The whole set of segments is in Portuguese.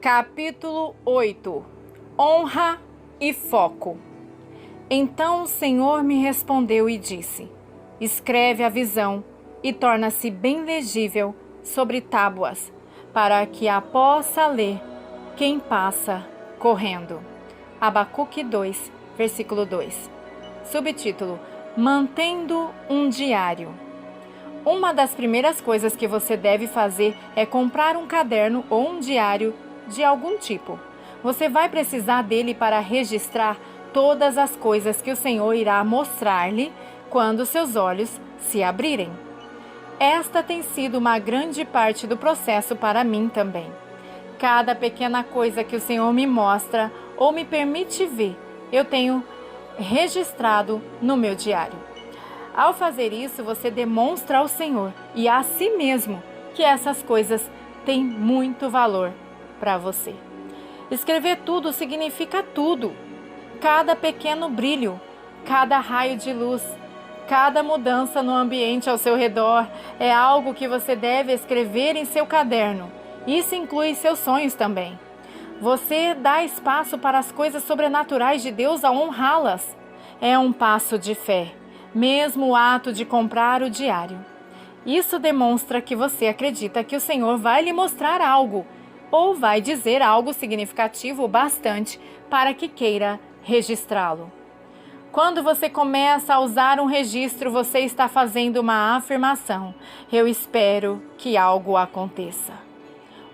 Capítulo 8. Honra e foco. Então o Senhor me respondeu e disse: escreve a visão e torna-se bem legível sobre tábuas, para que a possa ler quem passa correndo. Abacuque 2, versículo 2. Subtítulo: Mantendo um diário. Uma das primeiras coisas que você deve fazer é comprar um caderno ou um diário de algum tipo. Você vai precisar dele para registrar todas as coisas que o Senhor irá mostrar-lhe quando seus olhos se abrirem. Esta tem sido uma grande parte do processo para mim também. Cada pequena coisa que o Senhor me mostra ou me permite ver, eu tenho registrado no meu diário. Ao fazer isso, você demonstra ao Senhor e a si mesmo que essas coisas têm muito valor para você. Escrever tudo significa tudo. Cada pequeno brilho, cada raio de luz, cada mudança no ambiente ao seu redor é algo que você deve escrever em seu caderno. Isso inclui seus sonhos também. Você dá espaço para as coisas sobrenaturais de Deus ao honrá-las. É um passo de fé, mesmo o ato de comprar o diário. Isso demonstra que você acredita que o Senhor vai lhe mostrar algo, ou vai dizer algo significativo bastante para que queira registrá-lo. Quando você começa a usar um registro, você está fazendo uma afirmação: eu espero que algo aconteça.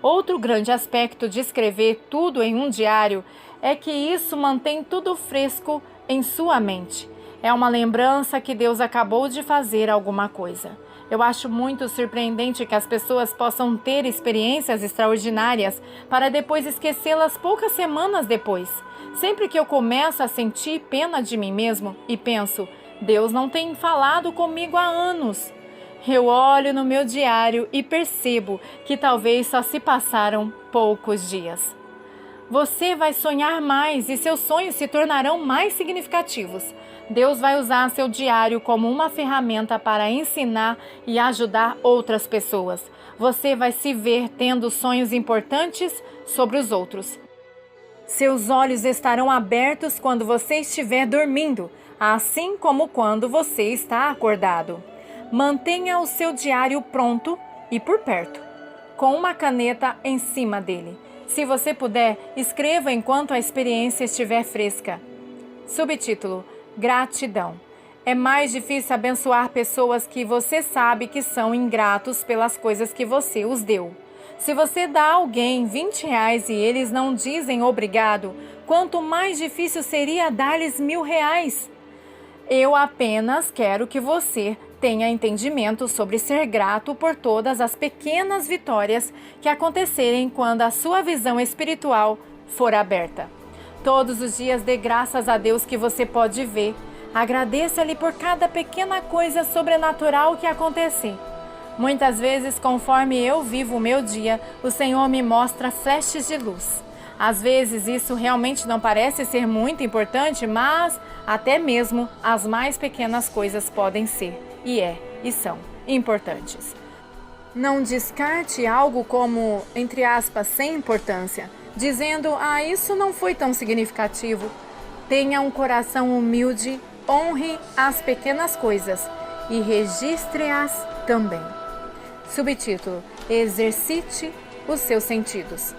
Outro grande aspecto de escrever tudo em um diário é que isso mantém tudo fresco em sua mente. É uma lembrança que Deus acabou de fazer alguma coisa. Eu acho muito surpreendente que as pessoas possam ter experiências extraordinárias para depois esquecê-las poucas semanas depois. Sempre que eu começo a sentir pena de mim mesmo e penso, Deus não tem falado comigo há anos, eu olho no meu diário e percebo que talvez só se passaram poucos dias. Você vai sonhar mais e seus sonhos se tornarão mais significativos. Deus vai usar seu diário como uma ferramenta para ensinar e ajudar outras pessoas. Você vai se ver tendo sonhos importantes sobre os outros. Seus olhos estarão abertos quando você estiver dormindo, assim como quando você está acordado. Mantenha o seu diário pronto e por perto, com uma caneta em cima dele. Se você puder, escreva enquanto a experiência estiver fresca. Subtítulo: Gratidão. É mais difícil abençoar pessoas que você sabe que são ingratos pelas coisas que você os deu. Se você dá a alguém R$20 e eles não dizem obrigado, quanto mais difícil seria dar-lhes R$1.000. Eu apenas quero que você tenha entendimento sobre ser grato por todas as pequenas vitórias que acontecerem quando a sua visão espiritual for aberta. Todos os dias dê graças a Deus que você pode ver. Agradeça-lhe por cada pequena coisa sobrenatural que acontecer. Muitas vezes, conforme eu vivo o meu dia, o Senhor me mostra flashes de luz. Às vezes isso realmente não parece ser muito importante, mas até mesmo as mais pequenas coisas podem ser, e são importantes. Não descarte algo como, entre aspas, sem importância, dizendo, isso não foi tão significativo. Tenha um coração humilde, honre as pequenas coisas e registre-as também. Subtítulo: Exercite os seus sentidos.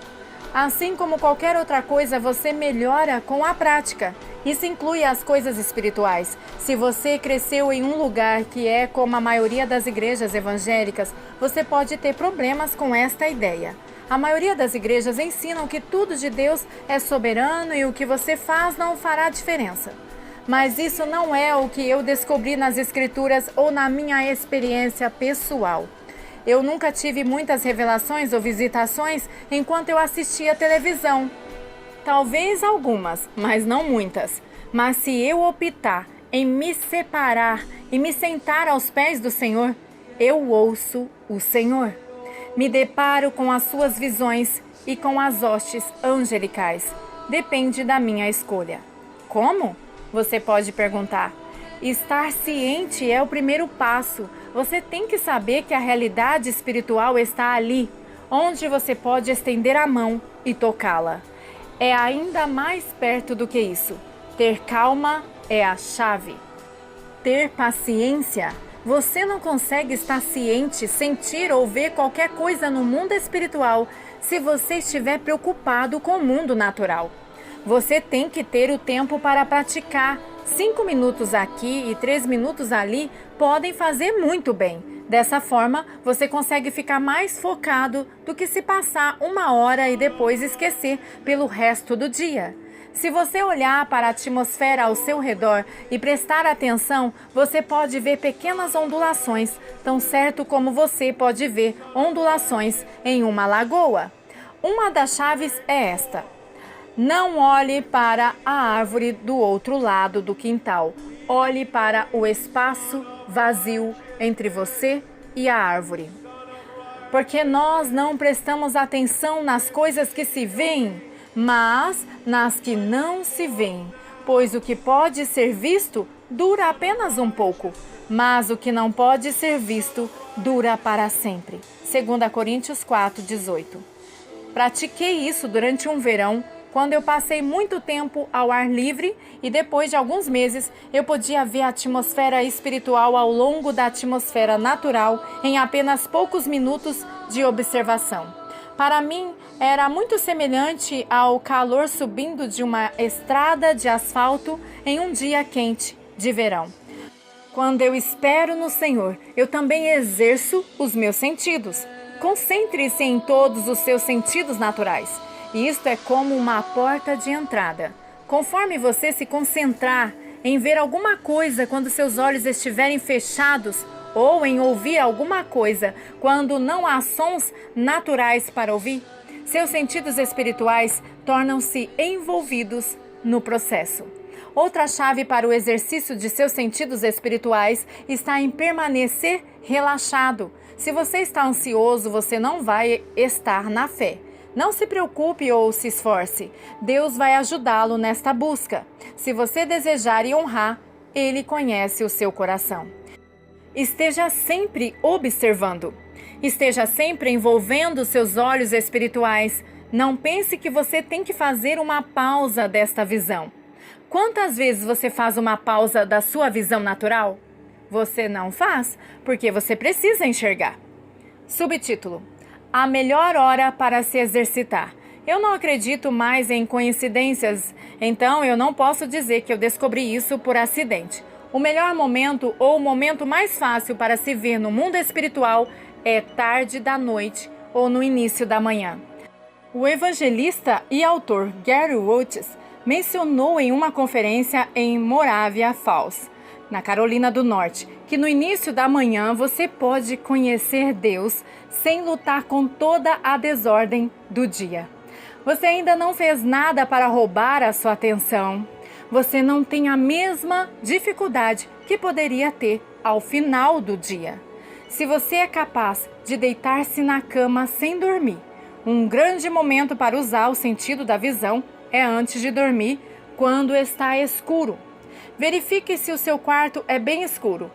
Assim como qualquer outra coisa, você melhora com a prática. Isso inclui as coisas espirituais. Se você cresceu em um lugar que é como a maioria das igrejas evangélicas, você pode ter problemas com esta ideia. A maioria das igrejas ensinam que tudo de Deus é soberano e o que você faz não fará diferença. Mas isso não é o que eu descobri nas Escrituras ou na minha experiência pessoal. Eu nunca tive muitas revelações ou visitações enquanto eu assistia televisão. Talvez algumas, mas não muitas. Mas se eu optar em me separar e me sentar aos pés do Senhor, eu ouço o Senhor. Me deparo com as suas visões e com as hostes angelicais. Depende da minha escolha. Como? Você pode perguntar. Estar ciente é o primeiro passo. Você tem que saber que a realidade espiritual está ali. onde você pode estender a mão e tocá-la. É ainda mais perto do que isso. Ter calma é a chave. Ter paciência. Você não consegue estar ciente, sentir ou ver qualquer coisa no mundo espiritual se você estiver preocupado com o mundo natural. Você tem que ter o tempo para praticar. 5 minutos aqui e 3 minutos ali podem fazer muito bem. Dessa forma, você consegue ficar mais focado do que se passar 1 hora e depois esquecer pelo resto do dia. Se você olhar para a atmosfera ao seu redor e prestar atenção, você pode ver pequenas ondulações, tão certo como você pode ver ondulações em uma lagoa. Uma das chaves é esta: não olhe para a árvore do outro lado do quintal. Olhe para o espaço vazio entre você e a árvore. Porque nós não prestamos atenção nas coisas que se veem, mas nas que não se veem. Pois o que pode ser visto dura apenas um pouco, mas o que não pode ser visto dura para sempre. 2 Coríntios 4:18. Pratiquei isso durante um verão, quando eu passei muito tempo ao ar livre e depois de alguns meses eu podia ver a atmosfera espiritual ao longo da atmosfera natural em apenas poucos minutos de observação. Para mim, era muito semelhante ao calor subindo de uma estrada de asfalto em um dia quente de verão. Quando eu espero no Senhor, eu também exerço os meus sentidos. Concentre-se em todos os seus sentidos naturais. Isto é como uma porta de entrada. Conforme você se concentrar em ver alguma coisa quando seus olhos estiverem fechados, ou em ouvir alguma coisa quando não há sons naturais para ouvir, seus sentidos espirituais tornam-se envolvidos no processo. Outra chave para o exercício de seus sentidos espirituais está em permanecer relaxado. Se você está ansioso, você não vai estar na fé. Não se preocupe ou se esforce. Deus vai ajudá-lo nesta busca. Se você desejar e honrar, Ele conhece o seu coração. Esteja sempre observando. Esteja sempre envolvendo seus olhos espirituais. Não pense que você tem que fazer uma pausa desta visão. Quantas vezes você faz uma pausa da sua visão natural? Você não faz, porque você precisa enxergar. Subtítulo: a melhor hora para se exercitar. Eu não acredito mais em coincidências, então eu não posso dizer que eu descobri isso por acidente. O melhor momento ou o momento mais fácil para se ver no mundo espiritual é tarde da noite ou no início da manhã. O evangelista e autor Gary Woods mencionou em uma conferência em Moravia Falls, na Carolina do Norte, que no início da manhã você pode conhecer Deus sem lutar com toda a desordem do dia. Você ainda não fez nada para roubar a sua atenção. Você não tem a mesma dificuldade que poderia ter ao final do dia. Se você é capaz de deitar-se na cama sem dormir, um grande momento para usar o sentido da visão é antes de dormir, quando está escuro. Verifique se o seu quarto é bem escuro,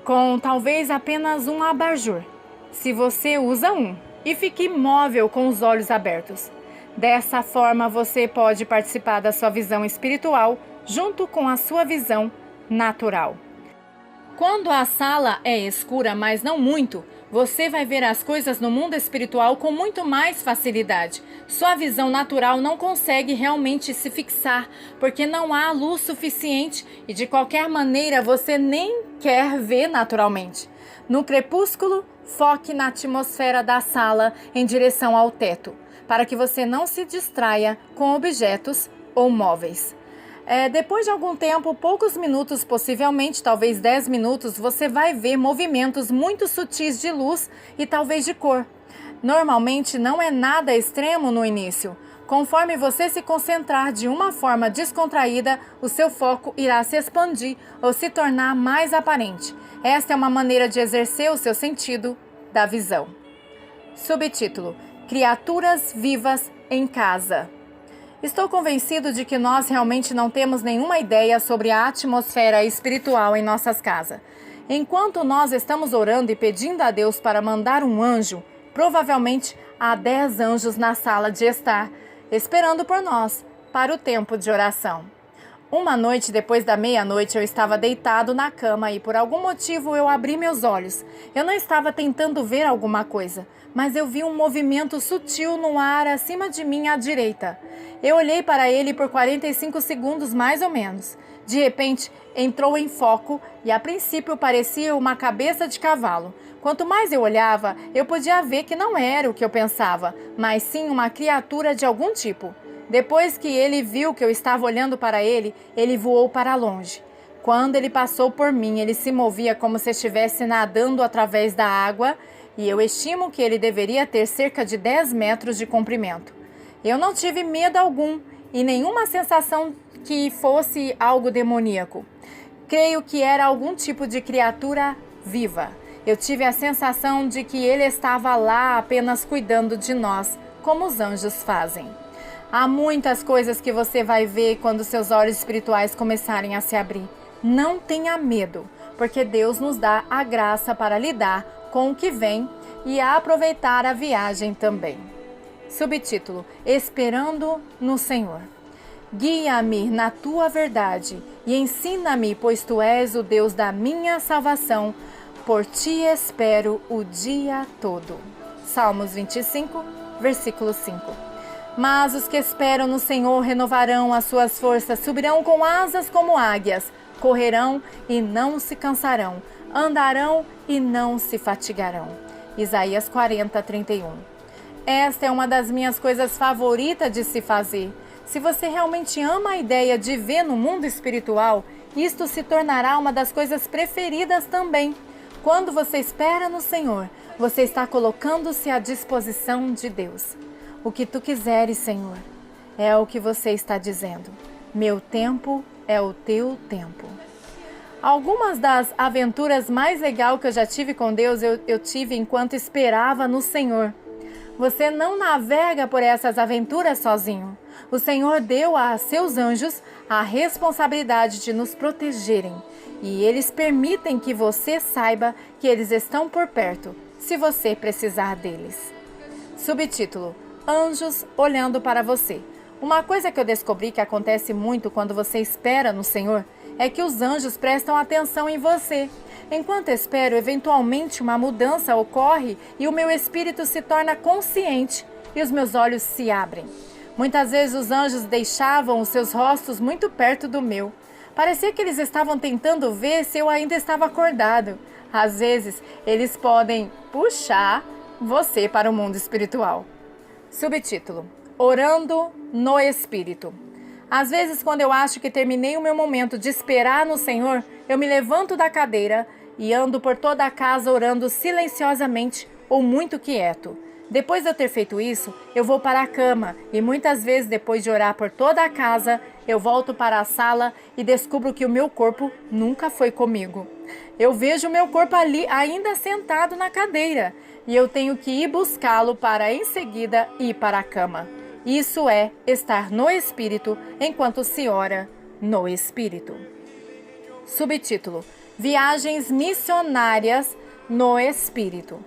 com talvez apenas um abajur, se você usa um, e fique imóvel com os olhos abertos. Dessa forma, você pode participar da sua visão espiritual junto com a sua visão natural. Quando a sala é escura, mas não muito, você vai ver as coisas no mundo espiritual com muito mais facilidade. Sua visão natural não consegue realmente se fixar, porque não há luz suficiente e de qualquer maneira você nem quer ver naturalmente. No crepúsculo, foque na atmosfera da sala em direção ao teto, para que você não se distraia com objetos ou móveis. Depois de algum tempo, poucos minutos, possivelmente talvez 10 minutos, você vai ver movimentos muito sutis de luz e talvez de cor. Normalmente não é nada extremo no início. Conforme você se concentrar de uma forma descontraída, o seu foco irá se expandir ou se tornar mais aparente. Esta é uma maneira de exercer o seu sentido da visão. Subtítulo: Criaturas vivas em casa. Estou convencido de que nós realmente não temos nenhuma ideia sobre a atmosfera espiritual em nossas casas. Enquanto nós estamos orando e pedindo a Deus para mandar um anjo, provavelmente há 10 anjos na sala de estar, esperando por nós, para o tempo de oração. Uma noite depois da meia-noite eu estava deitado na cama e por algum motivo eu abri meus olhos. Eu não estava tentando ver alguma coisa, mas eu vi um movimento sutil no ar acima de mim à direita. Eu olhei para ele por 45 segundos mais ou menos. De repente entrou em foco e a princípio parecia uma cabeça de cavalo. Quanto mais eu olhava, eu podia ver que não era o que eu pensava, mas sim uma criatura de algum tipo. Depois que ele viu que eu estava olhando para ele, ele voou para longe. Quando ele passou por mim, ele se movia como se estivesse nadando através da água e eu estimo que ele deveria ter cerca de 10 metros de comprimento. Eu não tive medo algum e nenhuma sensação que fosse algo demoníaco. Creio que era algum tipo de criatura viva. Eu tive a sensação de que ele estava lá apenas cuidando de nós, como os anjos fazem. Há muitas coisas que você vai ver quando seus olhos espirituais começarem a se abrir. Não tenha medo, porque Deus nos dá a graça para lidar com o que vem e a aproveitar a viagem também. Subtítulo: Esperando no Senhor. Guia-me na tua verdade e ensina-me, pois tu és o Deus da minha salvação. Por ti espero o dia todo. Salmos 25, versículo 5. Mas os que esperam no Senhor renovarão as suas forças, subirão com asas como águias, correrão e não se cansarão, andarão e não se fatigarão. Isaías 40, 31. Esta é uma das minhas coisas favoritas de se fazer. Se você realmente ama a ideia de ver no mundo espiritual, isto se tornará uma das coisas preferidas também. Quando você espera no Senhor, você está colocando-se à disposição de Deus. O que tu quiseres, Senhor, é o que você está dizendo. Meu tempo é o teu tempo. Algumas das aventuras mais legais que eu já tive com Deus, eu tive enquanto esperava no Senhor. Você não navega por essas aventuras sozinho. O Senhor deu a seus anjos a responsabilidade de nos protegerem. E eles permitem que você saiba que eles estão por perto, se você precisar deles. Subtítulo: Anjos olhando para você. Uma coisa que eu descobri que acontece muito quando você espera no Senhor é que os anjos prestam atenção em você. Enquanto espero, eventualmente uma mudança ocorre e o meu espírito se torna consciente e os meus olhos se abrem. Muitas vezes os anjos deixavam os seus rostos muito perto do meu. Parecia que eles estavam tentando ver se eu ainda estava acordado. Às vezes, eles podem puxar você para o mundo espiritual. Subtítulo: Orando no Espírito. Às vezes, quando eu acho que terminei o meu momento de esperar no Senhor, eu me levanto da cadeira e ando por toda a casa orando silenciosamente ou muito quieto. Depois de eu ter feito isso, eu vou para a cama e muitas vezes, depois de orar por toda a casa, eu volto para a sala e descubro que o meu corpo nunca foi comigo. Eu vejo o meu corpo ali ainda sentado na cadeira e eu tenho que ir buscá-lo para em seguida ir para a cama. Isso é estar no Espírito enquanto se ora no Espírito. Subtítulo: Viagens missionárias no Espírito.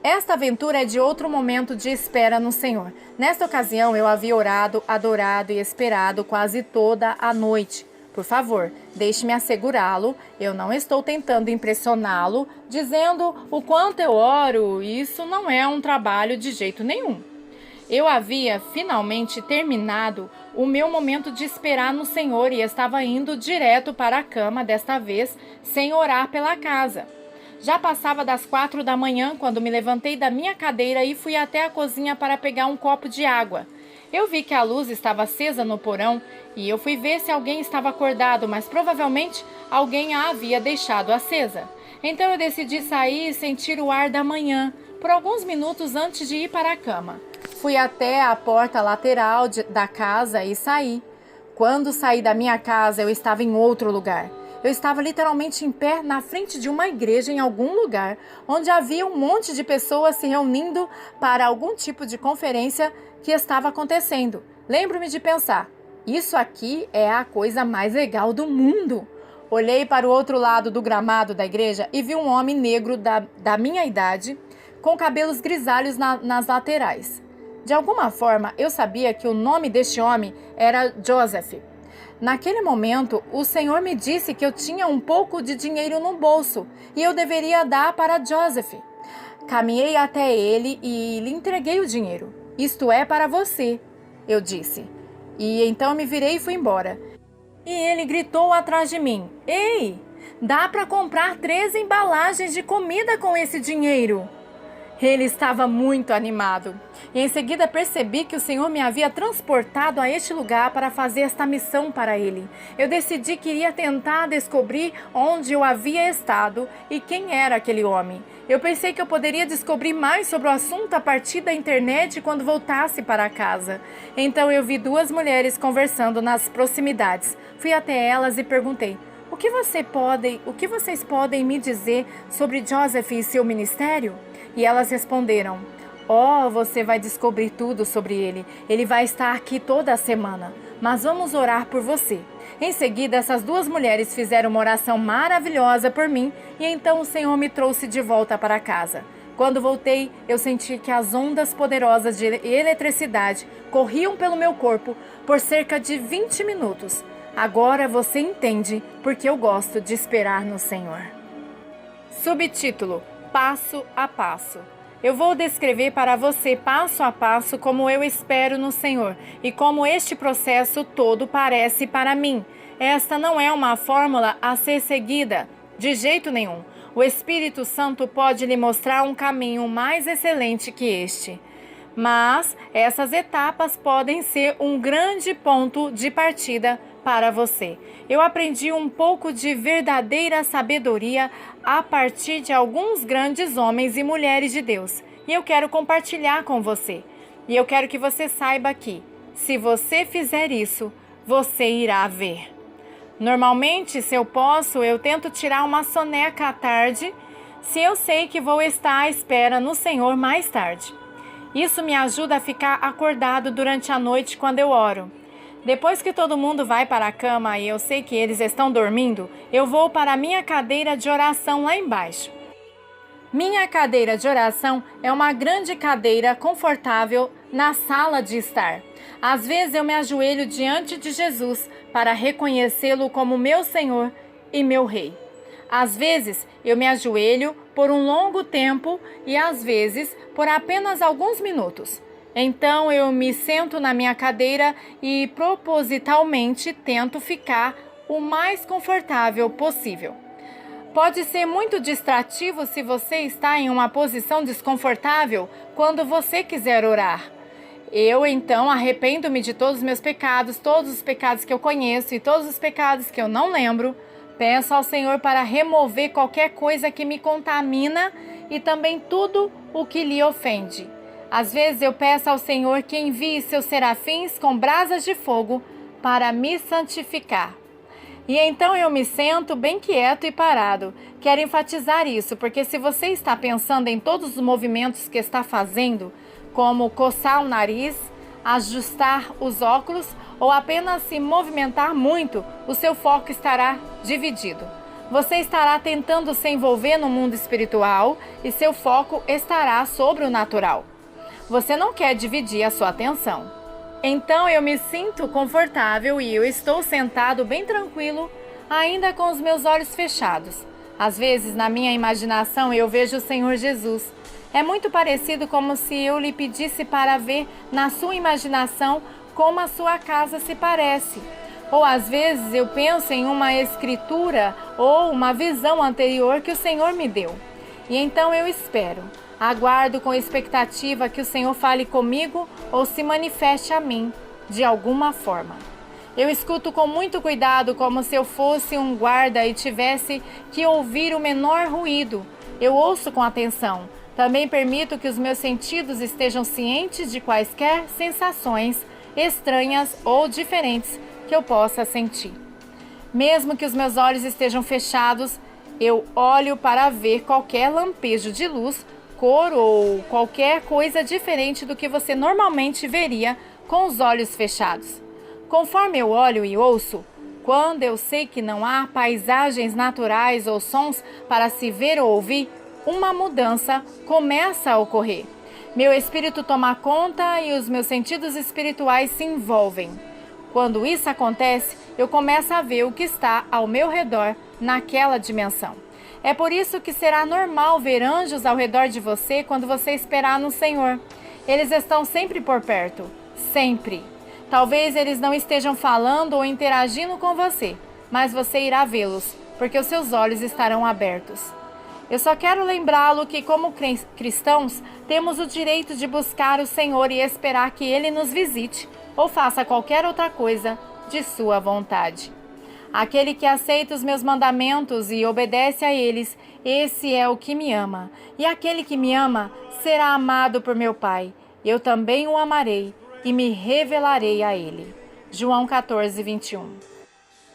Esta aventura é de outro momento de espera no Senhor. Nesta ocasião, eu havia orado, adorado e esperado quase toda a noite. Por favor, deixe-me assegurá-lo, eu não estou tentando impressioná-lo, dizendo o quanto eu oro, isso não é um trabalho de jeito nenhum. Eu havia finalmente terminado o meu momento de esperar no Senhor e estava indo direto para a cama, desta vez, sem orar pela casa. Já passava das 4 da manhã quando me levantei da minha cadeira e fui até a cozinha para pegar um copo de água. Eu vi que a luz estava acesa no porão e eu fui ver se alguém estava acordado, mas provavelmente alguém a havia deixado acesa. Então eu decidi sair e sentir o ar da manhã, por alguns minutos antes de ir para a cama. Fui até a porta lateral da casa e saí. Quando saí da minha casa, eu estava em outro lugar. Eu estava literalmente em pé na frente de uma igreja em algum lugar, onde havia um monte de pessoas se reunindo para algum tipo de conferência que estava acontecendo. Lembro-me de pensar, isso aqui é a coisa mais legal do mundo. Olhei para o outro lado do gramado da igreja e vi um homem negro da minha idade, com cabelos grisalhos nas laterais. De alguma forma, eu sabia que o nome deste homem era Joseph. Naquele momento, o Senhor me disse que eu tinha um pouco de dinheiro no bolso e eu deveria dar para Joseph. Caminhei até ele e lhe entreguei o dinheiro. Isto é para você, eu disse. E então me virei e fui embora. E ele gritou atrás de mim: Ei, dá para comprar 3 embalagens de comida com esse dinheiro. Ele estava muito animado. E em seguida percebi que o Senhor me havia transportado a este lugar para fazer esta missão para ele. Eu decidi que iria tentar descobrir onde eu havia estado e quem era aquele homem. Eu pensei que eu poderia descobrir mais sobre o assunto a partir da internet quando voltasse para casa. Então eu vi 2 mulheres conversando nas proximidades. Fui até elas e perguntei: O que vocês podem me dizer sobre Joseph e seu ministério? E elas responderam: você vai descobrir tudo sobre ele. Ele vai estar aqui toda a semana. Mas vamos orar por você. Em seguida, essas 2 mulheres fizeram uma oração maravilhosa por mim e então o Senhor me trouxe de volta para casa. Quando voltei, eu senti que as ondas poderosas de eletricidade corriam pelo meu corpo por cerca de 20 minutos. Agora você entende porque eu gosto de esperar no Senhor. Subtítulo: Passo a passo. Eu vou descrever para você passo a passo como eu espero no Senhor e como este processo todo parece para mim. Esta não é uma fórmula a ser seguida, de jeito nenhum. O Espírito Santo pode lhe mostrar um caminho mais excelente que este. Mas essas etapas podem ser um grande ponto de partida para você. Eu aprendi um pouco de verdadeira sabedoria a partir de alguns grandes homens e mulheres de Deus. E eu quero compartilhar com você. E eu quero que você saiba que, se você fizer isso, você irá ver. Normalmente, se eu posso, eu tento tirar uma soneca à tarde, se eu sei que vou estar à espera no Senhor mais tarde. Isso me ajuda a ficar acordado durante a noite quando eu oro. Depois que todo mundo vai para a cama e eu sei que eles estão dormindo, eu vou para a minha cadeira de oração lá embaixo. Minha cadeira de oração é uma grande cadeira confortável na sala de estar. Às vezes eu me ajoelho diante de Jesus para reconhecê-lo como meu Senhor e meu Rei. Às vezes eu me ajoelho por um longo tempo e às vezes por apenas alguns minutos. Então eu me sento na minha cadeira e propositalmente tento ficar o mais confortável possível. Pode ser muito distrativo se você está em uma posição desconfortável quando você quiser orar. Eu então arrependo-me de todos os meus pecados, todos os pecados que eu conheço e todos os pecados que eu não lembro. Peço ao Senhor para remover qualquer coisa que me contamina e também tudo o que lhe ofende. Às vezes eu peço ao Senhor que envie seus serafins com brasas de fogo para me santificar. E então eu me sento bem quieto e parado. Quero enfatizar isso, porque se você está pensando em todos os movimentos que está fazendo, como coçar o nariz, ajustar os óculos ou apenas se movimentar muito, o seu foco estará dividido. Você estará tentando se envolver no mundo espiritual e seu foco estará sobre o natural. Você não quer dividir a sua atenção. Então eu me sinto confortável e eu estou sentado bem tranquilo, ainda com os meus olhos fechados. Às vezes, na minha imaginação, eu vejo o Senhor Jesus. É muito parecido como se eu lhe pedisse para ver na sua imaginação como a sua casa se parece. Ou às vezes eu penso em uma escritura ou uma visão anterior que o Senhor me deu. E então eu espero. Aguardo com expectativa que o Senhor fale comigo ou se manifeste a mim de alguma forma. Eu escuto com muito cuidado, como se eu fosse um guarda e tivesse que ouvir o menor ruído. Eu ouço com atenção. Também permito que os meus sentidos estejam cientes de quaisquer sensações estranhas ou diferentes que eu possa sentir. Mesmo que os meus olhos estejam fechados, eu olho para ver qualquer lampejo de luz, cor ou qualquer coisa diferente do que você normalmente veria com os olhos fechados. Conforme eu olho e ouço, quando eu sei que não há paisagens naturais ou sons para se ver ou ouvir, uma mudança começa a ocorrer. Meu espírito toma conta e os meus sentidos espirituais se envolvem. Quando isso acontece, eu começo a ver o que está ao meu redor naquela dimensão. É por isso que será normal ver anjos ao redor de você quando você esperar no Senhor. Eles estão sempre por perto, sempre. Talvez eles não estejam falando ou interagindo com você, mas você irá vê-los, porque os seus olhos estarão abertos. Eu só quero lembrá-lo que, como cristãos, temos o direito de buscar o Senhor e esperar que Ele nos visite ou faça qualquer outra coisa de sua vontade. Aquele que aceita os meus mandamentos e obedece a eles, esse é o que me ama. E aquele que me ama será amado por meu Pai. Eu também o amarei e me revelarei a ele. João 14, 21.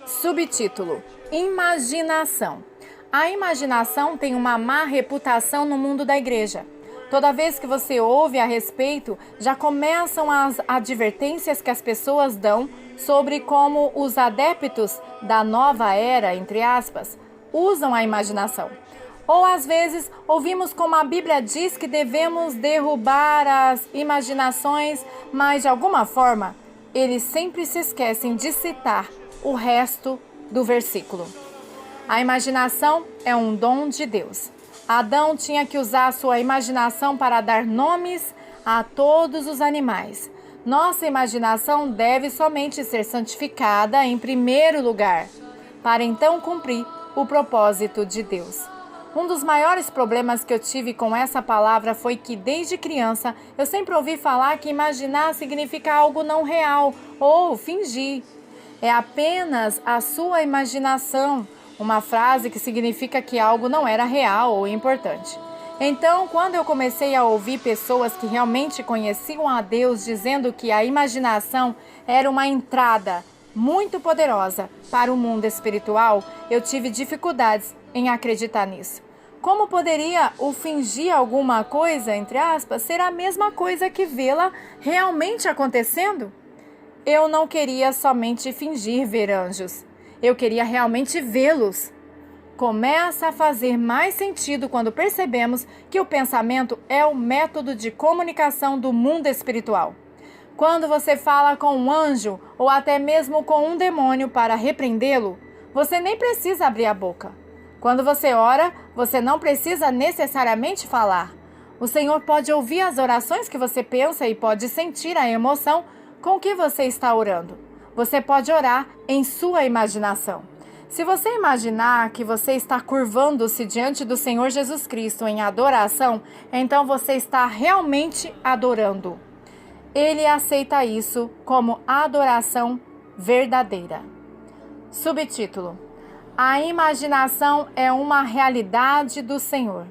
Subtítulo: Imaginação. A imaginação tem uma má reputação no mundo da igreja. Toda vez que você ouve a respeito, já começam as advertências que as pessoas dão sobre como os adeptos da nova era, entre aspas, usam a imaginação. Ou às vezes ouvimos como a Bíblia diz que devemos derrubar as imaginações, mas de alguma forma eles sempre se esquecem de citar o resto do versículo. A imaginação é um dom de Deus. Adão tinha que usar a sua imaginação para dar nomes a todos os animais. Nossa imaginação deve somente ser santificada em primeiro lugar, para então cumprir o propósito de Deus. Um dos maiores problemas que eu tive com essa palavra foi que, desde criança, eu sempre ouvi falar que imaginar significa algo não real ou fingir. É apenas a sua imaginação, uma frase que significa que algo não era real ou importante. Então, quando eu comecei a ouvir pessoas que realmente conheciam a Deus dizendo que a imaginação era uma entrada muito poderosa para o mundo espiritual, eu tive dificuldades em acreditar nisso. Como poderia o fingir alguma coisa, entre aspas, ser a mesma coisa que vê-la realmente acontecendo? Eu não queria somente fingir ver anjos. Eu queria realmente vê-los. Começa a fazer mais sentido quando percebemos que o pensamento é o método de comunicação do mundo espiritual. Quando você fala com um anjo ou até mesmo com um demônio para repreendê-lo, você nem precisa abrir a boca. Quando você ora, você não precisa necessariamente falar. O Senhor pode ouvir as orações que você pensa e pode sentir a emoção com que você está orando. Você pode orar em sua imaginação. Se você imaginar que você está curvando-se diante do Senhor Jesus Cristo em adoração, então você está realmente adorando. Ele aceita isso como adoração verdadeira. Subtítulo: A imaginação é uma realidade do Senhor.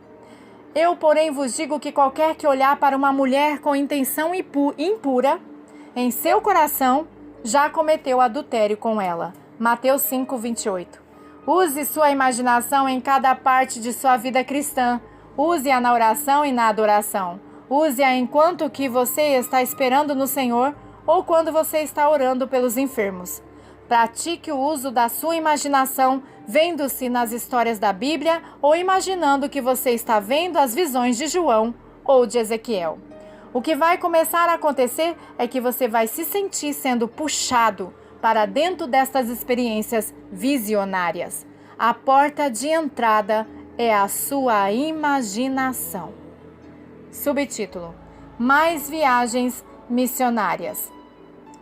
Eu, porém, vos digo que qualquer que olhar para uma mulher com intenção impura em seu coração, já cometeu adultério com ela. Mateus 5, 28. Use sua imaginação em cada parte de sua vida cristã. Use-a na oração e na adoração. Use-a enquanto que você está esperando no Senhor ou quando você está orando pelos enfermos. Pratique o uso da sua imaginação, vendo-se nas histórias da Bíblia ou imaginando que você está vendo as visões de João ou de Ezequiel. O que vai começar a acontecer é que você vai se sentir sendo puxado para dentro destas experiências visionárias. A porta de entrada é a sua imaginação. Subtítulo: Mais viagens missionárias.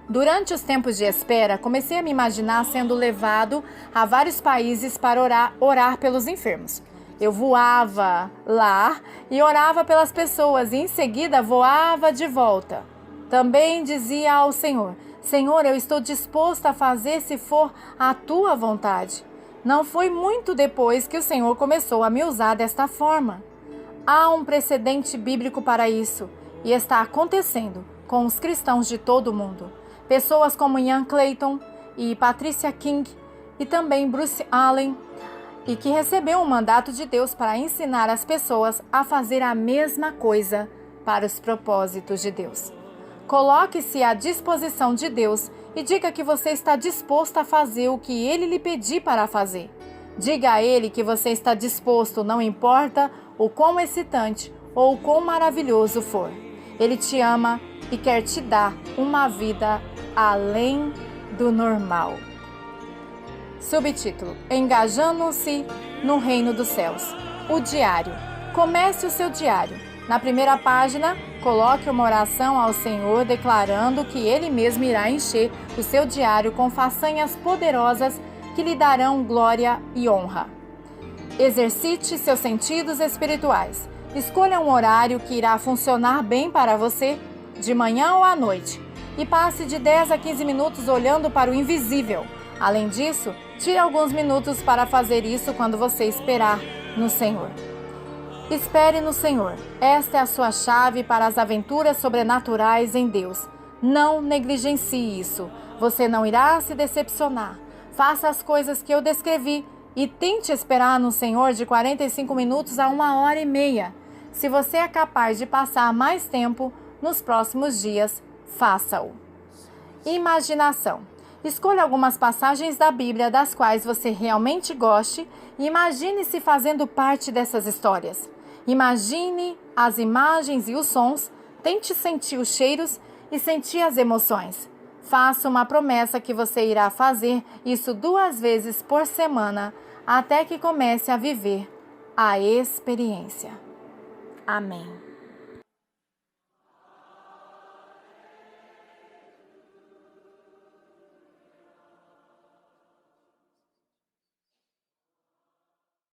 Durante os tempos de espera, comecei a me imaginar sendo levado a vários países para orar pelos enfermos. Eu voava lá e orava pelas pessoas e em seguida voava de volta. Também dizia ao Senhor: Senhor, eu estou disposto a fazer se for a tua vontade. Não foi muito depois que o Senhor começou a me usar desta forma. Há um precedente bíblico para isso e está acontecendo com os cristãos de todo o mundo. Pessoas como Ian Clayton e Patricia King e também Bruce Allen, e que recebeu um mandato de Deus para ensinar as pessoas a fazer a mesma coisa para os propósitos de Deus. Coloque-se à disposição de Deus e diga que você está disposto a fazer o que Ele lhe pedir para fazer. Diga a Ele que você está disposto, não importa o quão excitante ou o quão maravilhoso for. Ele te ama e quer te dar uma vida além do normal. Subtítulo: Engajando-se no Reino dos Céus. O diário. Comece o seu diário. Na primeira página, coloque uma oração ao Senhor declarando que Ele mesmo irá encher o seu diário com façanhas poderosas que lhe darão glória e honra. Exercite seus sentidos espirituais. Escolha um horário que irá funcionar bem para você, de manhã ou à noite, e passe de 10 a 15 minutos olhando para o invisível. Além disso, tire alguns minutos para fazer isso quando você esperar no Senhor. Espere no Senhor. Esta é a sua chave para as aventuras sobrenaturais em Deus. Não negligencie isso. Você não irá se decepcionar. Faça as coisas que eu descrevi e tente esperar no Senhor de 45 minutos a 1h30. Se você é capaz de passar mais tempo nos próximos dias, faça-o. Imaginação. Escolha algumas passagens da Bíblia das quais você realmente goste e imagine-se fazendo parte dessas histórias. Imagine as imagens e os sons, tente sentir os cheiros e sentir as emoções. Faça uma promessa que você irá fazer isso 2 vezes por semana até que comece a viver a experiência. Amém.